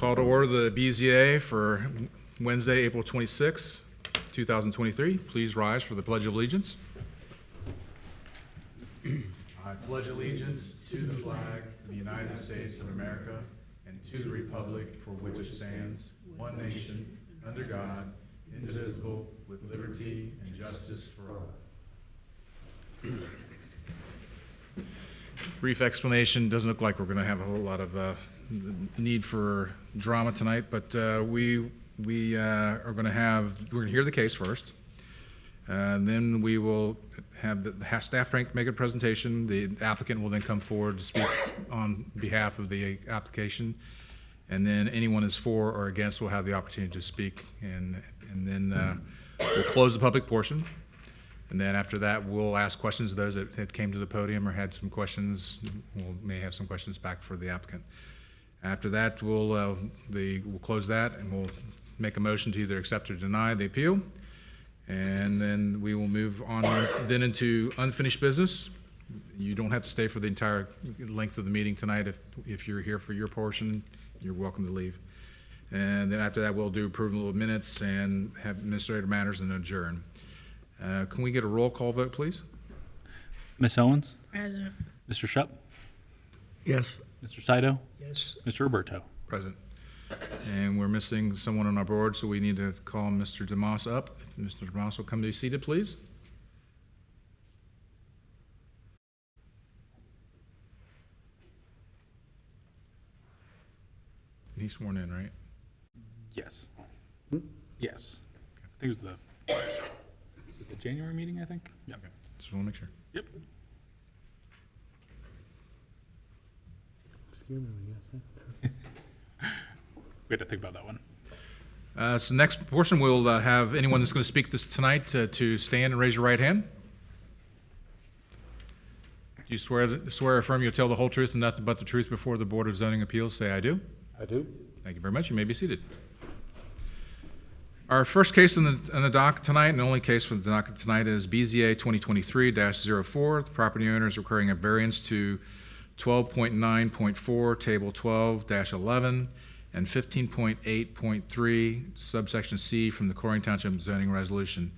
Call to order the BZA for Wednesday, April 26, 2023. Please rise for the Pledge of Allegiance. I pledge allegiance to the flag of the United States of America and to the republic for which it stands, one nation, under God, indivisible, with liberty and justice for all. Brief explanation. Doesn't look like we're going to have a whole lot of need for drama tonight, but we're going to hear the case first. Then we will have the staff make a presentation. The applicant will then come forward to speak on behalf of the application, and then anyone who's for or against will have the opportunity to speak, and then we'll close the public portion. And then after that, we'll ask questions of those that came to the podium or had some questions. We may have some questions back for the applicant. After that, we'll close that, and we'll make a motion to either accept or deny the appeal. And then we will move on then into unfinished business. You don't have to stay for the entire length of the meeting tonight. If you're here for your portion, you're welcome to leave. And then after that, we'll do approval of minutes and have administrative matters and adjourn. Can we get a roll call vote, please? Ms. Owens? Present. Mr. Shupp? Yes. Mr. Saito? Yes. Mr. Roberto? Present. And we're missing someone on our board, so we need to call Mr. DeMoss up. If Mr. DeMoss will come to be seated, please. He's sworn in, right? Yes. Yes. I think it was the January meeting, I think? Yep. Okay. Just want to make sure. Yep. We had to think about that one. So next portion, we'll have anyone that's going to speak this tonight to stand and raise your right hand. Do you swear or affirm you'll tell the whole truth and nothing but the truth before the Board of Zoning Appeals? Say, I do. I do. Thank you very much. You may be seated. Our first case in the docket tonight, and the only case for the docket tonight, is BZA 2023-04. The property owner is requiring a variance to 12.9.4, Table 12-11, and 15.8.3, subsection C from the Colerain Township zoning resolution.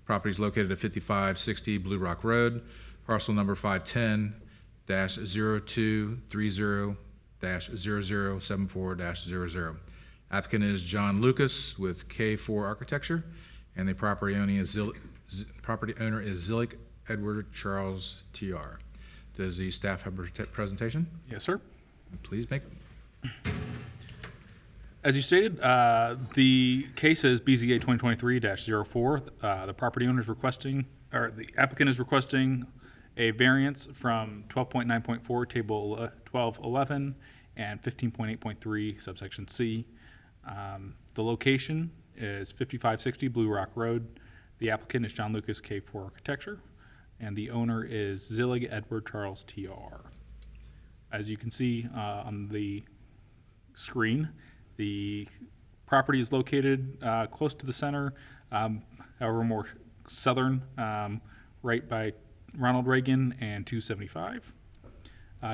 Property is located at 5560 Blue Rock Road, parcel number 510-0230-0074-00. Applicant is John Lucas with K4 Architecture, and the property owner is Zillick Edward Charles TR. Does the staff have a presentation? Yes, sir. Please make it. As you stated, the case is BZA 2023-04. The property owner is requesting, or the applicant is requesting a variance from 12.9.4, Table 1211, and 15.8.3, subsection C. The location is 5560 Blue Rock Road. The applicant is John Lucas, K4 Architecture, and the owner is Zillig Edward Charles TR. As you can see on the screen, the property is located close to the center, however more southern, right by Ronald Reagan and 275.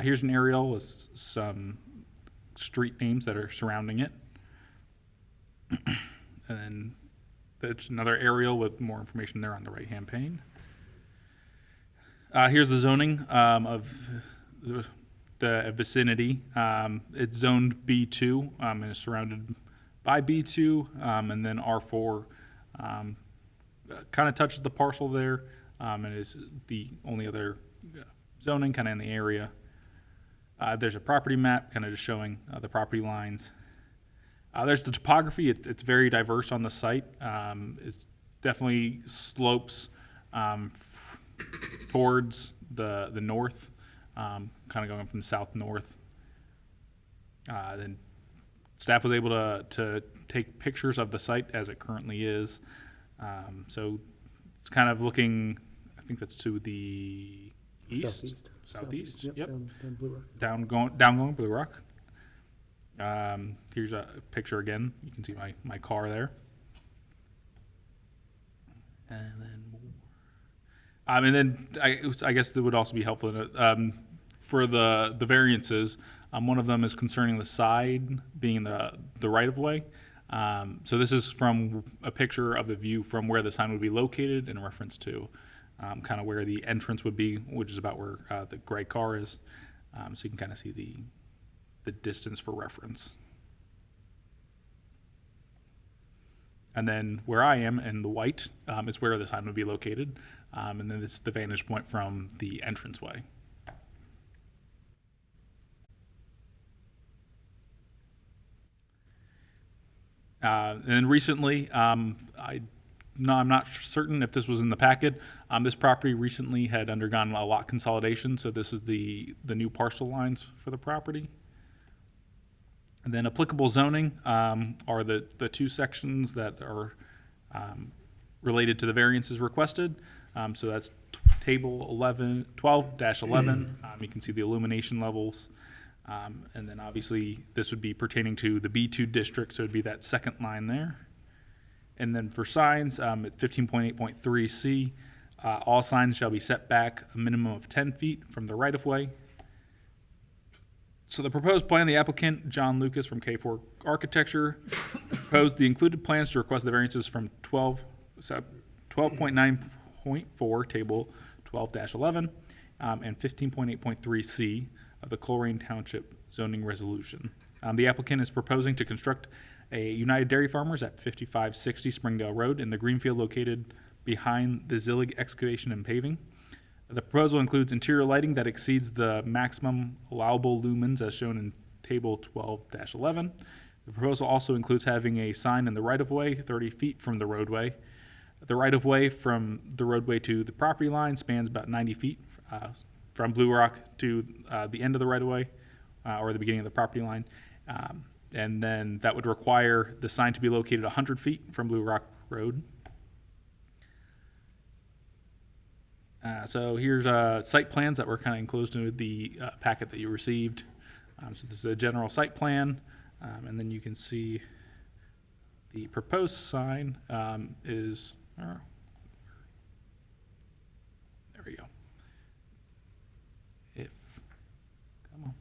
Here's an aerial with some street names that are surrounding it. And then there's another aerial with more information there on the right-hand pane. Here's the zoning of the vicinity. It's zoned B2 and is surrounded by B2, and then R4 kind of touches the parcel there, and is the only other zoning kind of in the area. There's a property map kind of just showing the property lines. There's the topography. It's very diverse on the site. It's definitely slopes towards the north, kind of going from south north. Then staff was able to take pictures of the site as it currently is. So it's kind of looking, I think that's to the east, southeast. Yep. Down Blue Rock. Down going Blue Rock. Here's a picture again. You can see my car there. And then more. And then I guess it would also be helpful for the variances. One of them is concerning the side being the right-of-way. So this is from a picture of the view from where the sign would be located in reference to kind of where the entrance would be, which is about where the gray car is. So you can kind of see the distance for reference. And then where I am in the white is where the sign would be located. And then it's the vantage point from the entranceway. And then recently, I'm not certain if this was in the packet. This property recently had undergone a lot consolidation, so this is the new parcel lines for the property. And then applicable zoning are the two sections that are related to the variances requested. So that's table 12-11. You can see the illumination levels. And then obviously this would be pertaining to the B2 district, so it'd be that second line there. And then for signs, at 15.8.3C, all signs shall be set back a minimum of 10 feet from the right-of-way. So the proposed plan, the applicant, John Lucas from K4 Architecture, proposed the included plans to request the variances from 12.9.4, table 12-11, and 15.8.3C of the Colerain Township zoning resolution. The applicant is proposing to construct a United Dairy Farmers at 5560 Springdale Road in the greenfield located behind the Zillig Excavation and Paving. The proposal includes interior lighting that exceeds the maximum allowable lumens as shown in table 12-11. The proposal also includes having a sign in the right-of-way 30 feet from the roadway. The right-of-way from the roadway to the property line spans about 90 feet from Blue Rock to the end of the right-of-way or the beginning of the property line. And then that would require the sign to be located 100 feet from Blue Rock Road. So here's site plans that were kind of enclosed into the packet that you received. So this is a general site plan, and then you can see the proposed sign is, there we go. Come on.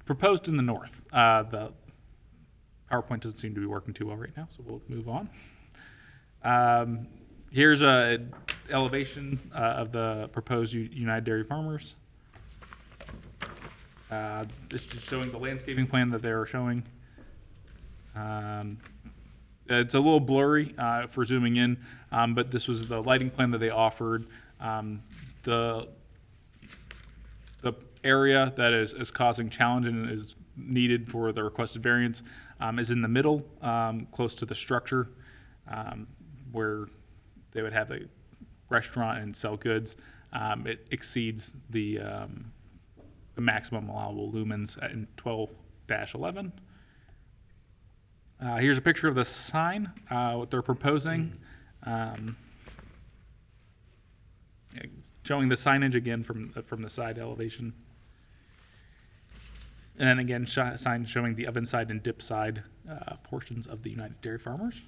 Proposed in the north. The PowerPoint doesn't seem to be working too well right now, so we'll move on. Here's a elevation of the proposed United Dairy Farmers. This is showing the landscaping plan that they're showing. It's a little blurry for zooming in, but this was the lighting plan that they offered. The area that is causing challenge and is needed for the requested variance is in the middle, close to the structure, where they would have a restaurant and sell goods. It exceeds the maximum allowable lumens in 12-11. Here's a picture of the sign, what they're proposing. Showing the signage again from the side elevation. And then again, sign showing the oven side and dip side portions of the United Dairy Farmers.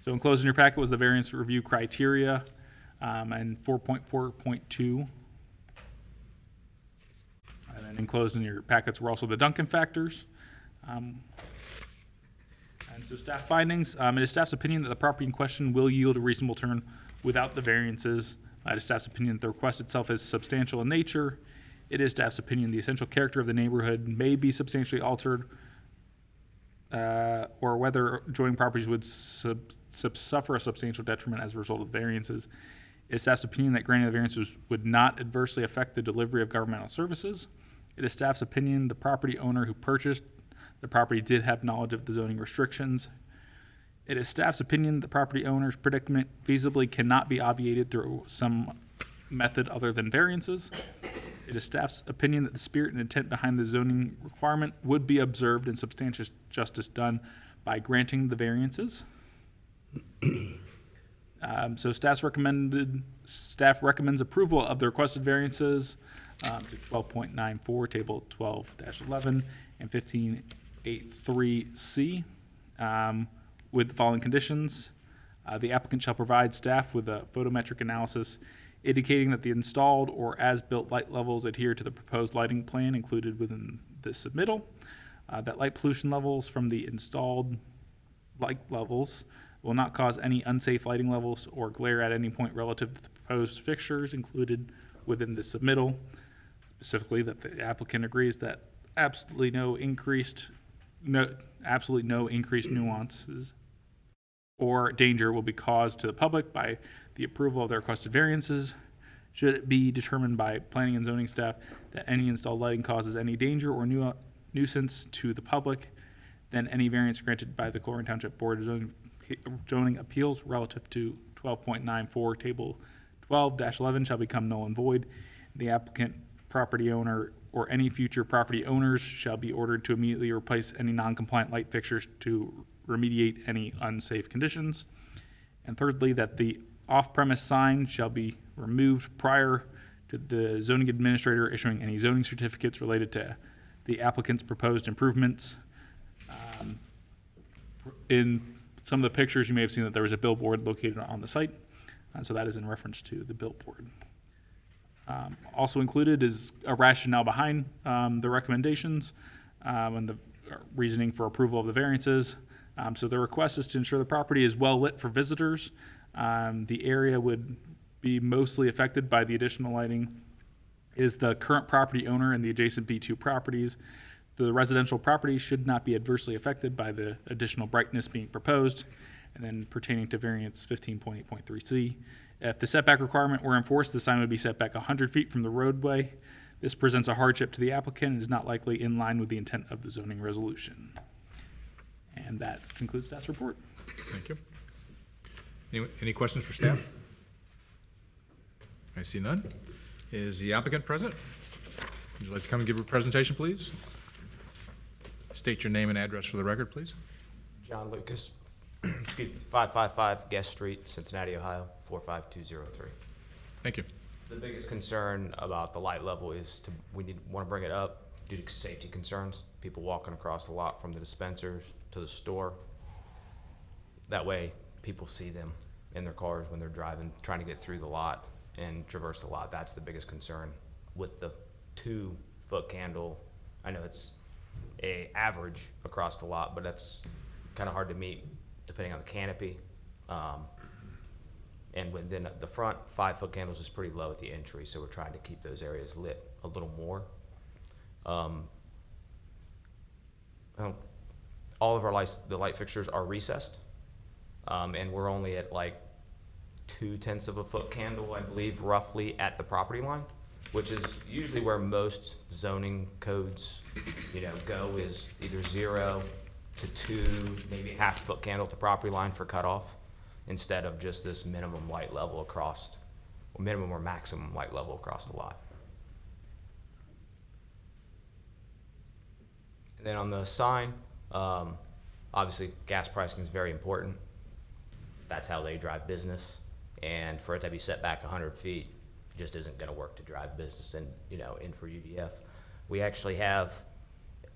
So enclosed in your packet was the variance review criteria and 4.4.2. And then enclosed in your packets were also the Duncan factors. And so staff findings, it is staff's opinion that the property in question will yield a reasonable turn without the variances. It is staff's opinion that the request itself is substantial in nature. It is staff's opinion the essential character of the neighborhood may be substantially altered or whether adjoining properties would suffer a substantial detriment as a result of variances. It is staff's opinion that granting the variances would not adversely affect the delivery of governmental services. It is staff's opinion the property owner who purchased the property did have knowledge of the zoning restrictions. It is staff's opinion the property owner's predicament feasibly cannot be obviated through some method other than variances. It is staff's opinion that the spirit and intent behind the zoning requirement would be observed and substantial justice done by granting the variances. So staff recommends approval of the requested variances to 12.94, table 12-11, and 15.8.3C with the following conditions. The applicant shall provide staff with a photometric analysis indicating that the installed or as-built light levels adhere to the proposed lighting plan included within the submittal, that light pollution levels from the installed light levels will not cause any unsafe lighting levels or glare at any point relative to the proposed fixtures included within the submittal. Specifically, that the applicant agrees that absolutely no increased nuances or danger will be caused to the public by the approval of the requested variances. Should it be determined by planning and zoning staff that any installed lighting causes any danger or nuisance to the public, then any variance granted by the Colerain Township Board of Zoning Appeals relative to 12.94 Table 12-11 shall become null and void. The applicant, property owner, or any future property owners shall be ordered to immediately replace any non-compliant light fixtures to remediate any unsafe conditions. And thirdly, that the off-premise sign shall be removed prior to the zoning administrator issuing any zoning certificates related to the applicant's proposed improvements. In some of the pictures, you may have seen that there was a billboard located on the site, so that is in reference to the billboard. Also included is a rationale behind the recommendations and the reasoning for approval of the variances. So the request is to ensure the property is well lit for visitors. The area would be mostly affected by the additional lighting is the current property owner and the adjacent B2 properties. The residential property should not be adversely affected by the additional brightness being proposed. And then pertaining to variance 15.8.3C, if the setback requirement were enforced, the sign would be set back 100 feet from the roadway. This presents a hardship to the applicant and is not likely in line with the intent of the zoning resolution. And that concludes staff's report. Thank you. Any questions for staff? I see none. Is the applicant present? Would you like to come and give a presentation, please? State your name and address for the record, please. John Lucas, 555 Guest Street, Cincinnati, Ohio, 45203. Thank you. The biggest concern about the light level is want to bring it up due to safety concerns. People walking across the lot from the dispensers to the store. That way, people see them in their cars when they're driving, trying to get through the lot and traverse the lot. That's the biggest concern with the 2-foot candle. I know it's a average across the lot, but that's kind of hard to meet depending on the canopy. And within the front, 5-foot candles is pretty low at the entry, so we're trying to keep those areas lit a little more. All of our the light fixtures are recessed, and we're only at like 0.2 of a foot candle, I believe, roughly at the property line, which is usually where most zoning codes, go, is either 0 to 2, maybe half foot candle at the property line for cutoff, instead of just this minimum light level across, or minimum or maximum light level across the lot. And then on the sign, obviously gas pricing is very important. That's how they drive business, and for it to be set back 100 feet just isn't going to work to drive business in for UDF. We actually have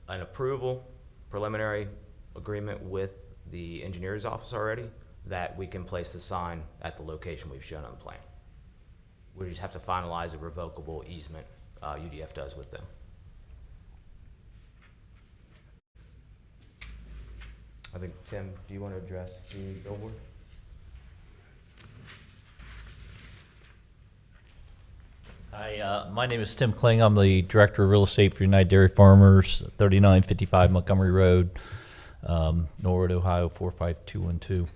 an approval, preliminary agreement with the engineer's office already that we can place the sign at the location we've shown on the plan. We just have to finalize a revocable easement UDF does with them. I think, Tim, do you want to address the billboard? Hi, my name is Tim Kling. I'm the Director of Real Estate for United Dairy Farmers, 3955 Montgomery Road, Norwood, Ohio, 45212.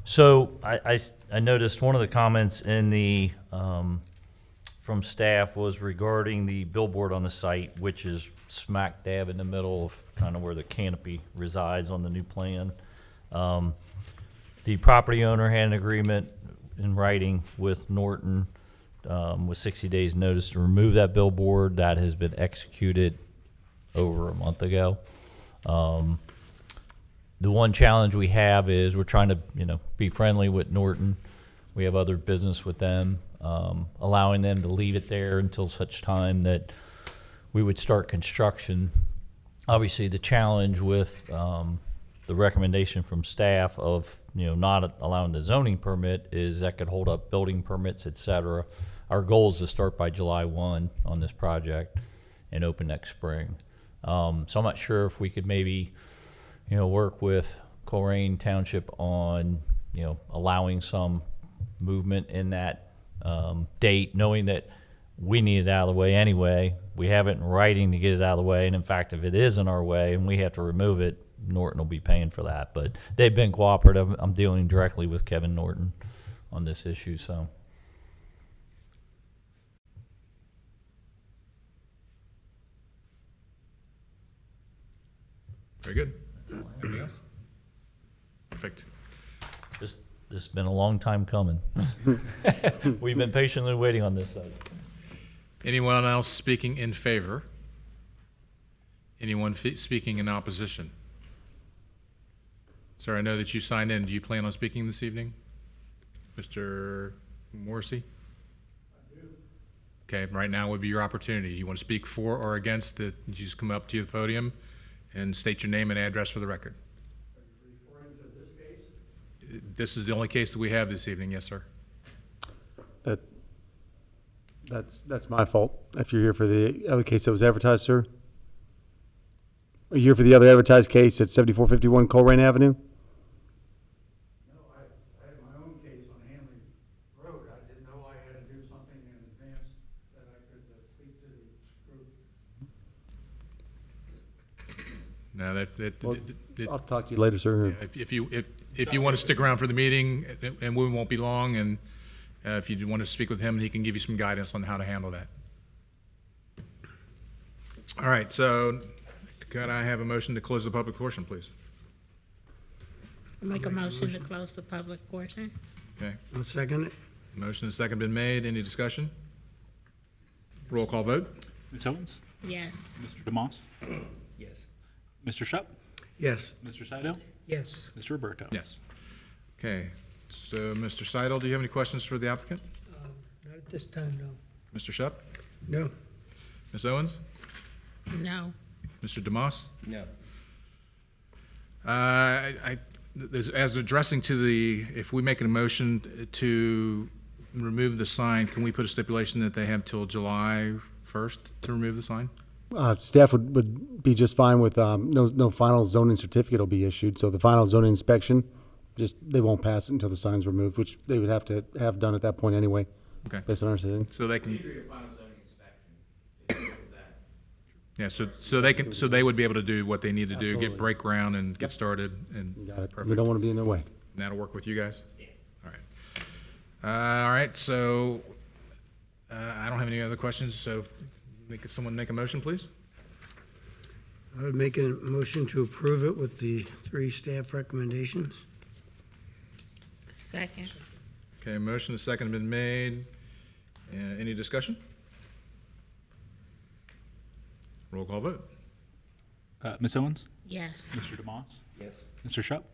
So I noticed one of the comments in the from staff was regarding the billboard on the site, which is smack dab in the middle of kind of where the canopy resides on the new plan. The property owner had an agreement in writing with Norton with 60 days notice to remove that billboard. That has been executed over a month ago. The one challenge we have is we're trying to, be friendly with Norton. We have other business with them, allowing them to leave it there until such time that we would start construction. Obviously, the challenge with the recommendation from staff of not allowing the zoning permit is that could hold up building permits, et cetera. Our goal is to start by July 1 on this project and open next spring. So I'm not sure if we could maybe, work with Colerain Township on, allowing some movement in that date, knowing that we need it out of the way anyway. We have it in writing to get it out of the way, and in fact, if it is in our way and we have to remove it, Norton will be paying for that. But they've been cooperative. I'm dealing directly with Kevin Norton on this issue, so. Very good. Anything else? Perfect. This has been a long time coming. We've been patiently waiting on this side. Anyone else speaking in favor? Anyone speaking in opposition? Sir, I know that you signed in. Do you plan on speaking this evening? Mr. Morrissey? I do. Okay, right now would be your opportunity. You want to speak for or against it? You just come up to the podium and state your name and address for the record. Are you referring to this case? This is the only case that we have this evening, yes, sir. That's my fault. If you're here for the other case that was advertised, sir. Are you here for the other advertised case at 7451 Colerain Avenue? No, I have my own case on Hanley Road. I didn't know I had to do something in advance that I could speak to the group. No, I'll talk to you later, sir. if you want to stick around for the meeting, and we won't be long, and if you want to speak with him, he can give you some guidance on how to handle that. All right, so could I have a motion to close the public portion, please? Make a motion to close the public portion. Okay, I'll second it. motion and second been made. Any discussion? Roll call vote? Ms. Owens? Yes. Mr. DeMoss? Yes. Mr. Shupp? Yes. Mr. Saito? Yes. Mr. Roberto? Yes. Okay, so Mr. Seidel, do you have any questions for the applicant? Not at this time, no. Mr. Shupp? No. Ms. Owens? No. Mr. DeMoss? No. As addressing to if we make a motion to remove the sign, can we put a stipulation that they have till July 1st to remove the sign? Staff would be just fine with, no final zoning certificate will be issued, so the final zoning inspection, they won't pass it until the sign's removed, which they would have to have done at that point anyway, Okay, based on our understanding. so they can. Yeah, so they would be able to do what they need to do, Absolutely. get break ground and get started, You and got it. We perfect. don't want to be in their way. And that'll work with you guys? Yeah. All right. All right, so I don't have any other questions, so someone make a motion, please? I would make a motion to approve it with the 3 staff recommendations. Second. Okay, motion and second have been made. Any discussion? Roll call vote. Ms. Owens? Yes. Mr. DeMoss? Yes. Mr. Shupp?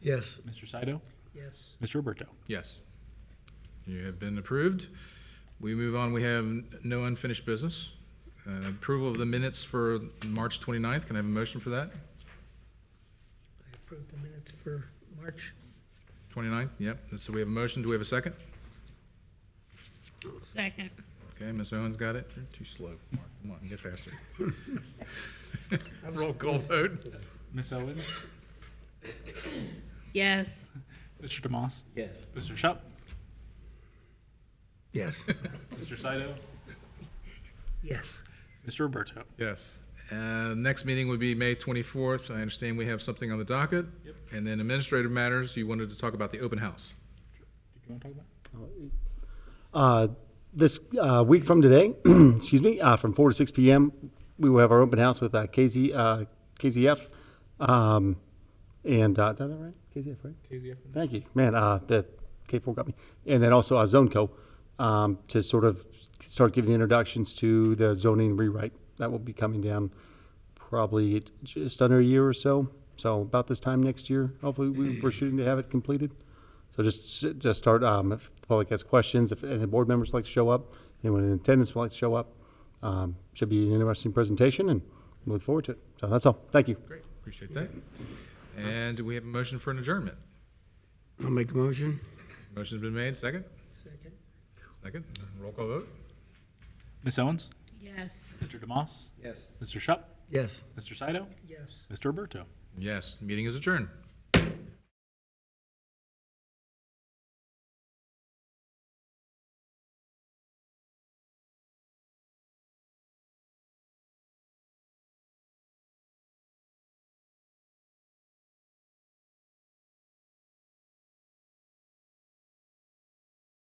Yes. Mr. Saito? Yes. Mr. Roberto? Yes. You have been approved. We move on. We have no unfinished business. Approval of the minutes for March 29th. Can I have a motion for that? I approve the minutes for March. 29th, yep. So we have a motion. Do we have a second? Second. Okay, Ms. Owens got it. You're too slow. Mark, come on, get faster. Roll call vote. Ms. Owens? Yes. Mr. DeMoss? Yes. Mr. Shupp? Yes. Mr. Saito? Yes. Mr. Roberto? Yes. Next meeting would be May 24th. I understand we have something on the docket. Yep. And then administrative matters, you wanted to talk about the open house. Did you want to talk about? This week from today, excuse me, from 4 to 6 p.m., we will have our open house with KZF. And, did I have that right? KZF, right? KZF? Thank you. Man, the K4 got me. And then also ZoneCo to sort of start giving the introductions to the zoning rewrite. That will be coming down probably just under a year or so. So about this time next year, hopefully we're shooting to have it completed. So just start, if the public has questions, if any board members like to show up, anyone in attendance would like to show up, should be an interesting presentation, and we look forward to it. So that's all. Thank you. Great, appreciate that. And do we have a motion for an adjournment? I'll make a motion. Motion's been made, second? Second, roll call vote? Ms. Owens? Yes. Mr. DeMoss? Yes. Mr. Shup? Yes. Mr. Saito? Yes. Mr. Alberto? Yes, meeting is adjourned.